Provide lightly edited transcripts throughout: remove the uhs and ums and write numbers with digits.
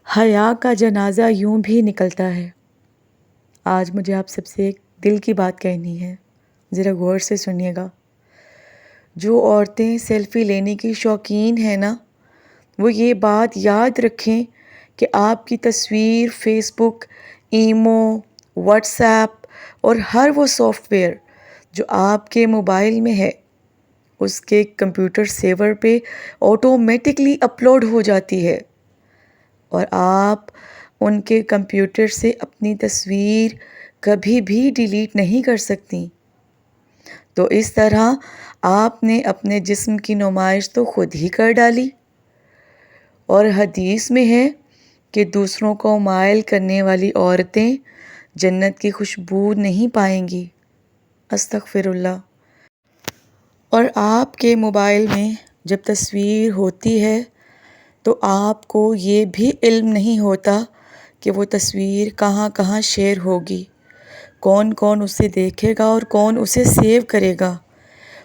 حیا کا جنازہ یوں بھی نکلتا ہے۔ آج مجھے آپ سب سے ایک دل کی بات کہنی ہے، ذرا غور سے سنیے گا۔ جو عورتیں سیلفی لینے کی شوقین ہیں نا، وہ یہ بات یاد رکھیں کہ آپ کی تصویر فیس بک، ایمو، واٹس ایپ اور ہر وہ سافٹ ویئر جو آپ کے موبائل میں ہے، اس کے کمپیوٹر سیور پہ آٹومیٹکلی اپلوڈ ہو جاتی ہے، اور آپ ان کے کمپیوٹر سے اپنی تصویر کبھی بھی ڈیلیٹ نہیں کر سکتی۔ تو اس طرح آپ نے اپنے جسم کی نمائش تو خود ہی کر ڈالی، اور حدیث میں ہے کہ دوسروں کو مائل کرنے والی عورتیں جنت کی خوشبو نہیں پائیں گی۔ استغفر اللہ۔ اور آپ کے موبائل میں جب تصویر ہوتی ہے تو آپ کو یہ بھی علم نہیں ہوتا کہ وہ تصویر کہاں کہاں شیئر ہوگی، کون کون اسے دیکھے گا اور کون اسے سیو کرے گا۔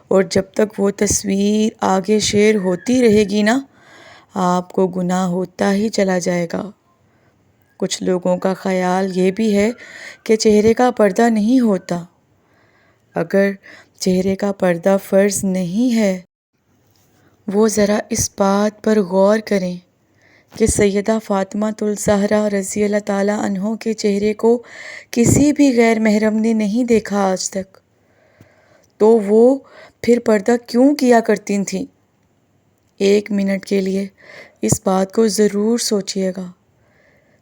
اور جب تک وہ تصویر آگے شیئر ہوتی رہے گی نا، آپ کو گناہ ہوتا ہی چلا جائے گا۔ کچھ لوگوں کا خیال یہ بھی ہے کہ چہرے کا پردہ نہیں ہوتا۔ اگر چہرے کا پردہ فرض نہیں ہے، وہ ذرا اس بات پر غور کریں کہ سیدہ فاطمۃ الزہرا رضی اللہ تعالیٰ عنہ کے چہرے کو کسی بھی غیر محرم نے نہیں دیکھا آج تک، تو وہ پھر پردہ کیوں کیا کرتی تھیں؟ ایک منٹ کے لیے اس بات کو ضرور سوچیے گا۔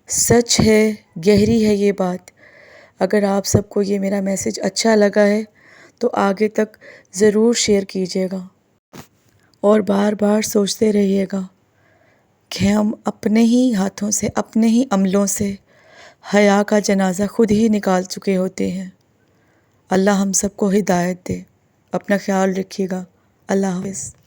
سچ ہے، گہری ہے یہ بات۔ اگر آپ سب کو یہ میرا میسج اچھا لگا ہے تو آگے تک ضرور شیئر کیجیے گا، اور بار بار سوچتے رہیے گا کہ ہم اپنے ہی ہاتھوں سے، اپنے ہی عملوں سے حیا کا جنازہ خود ہی نکال چکے ہوتے ہیں۔ اللہ ہم سب کو ہدایت دے۔ اپنا خیال رکھیے گا۔ اللہ حافظ۔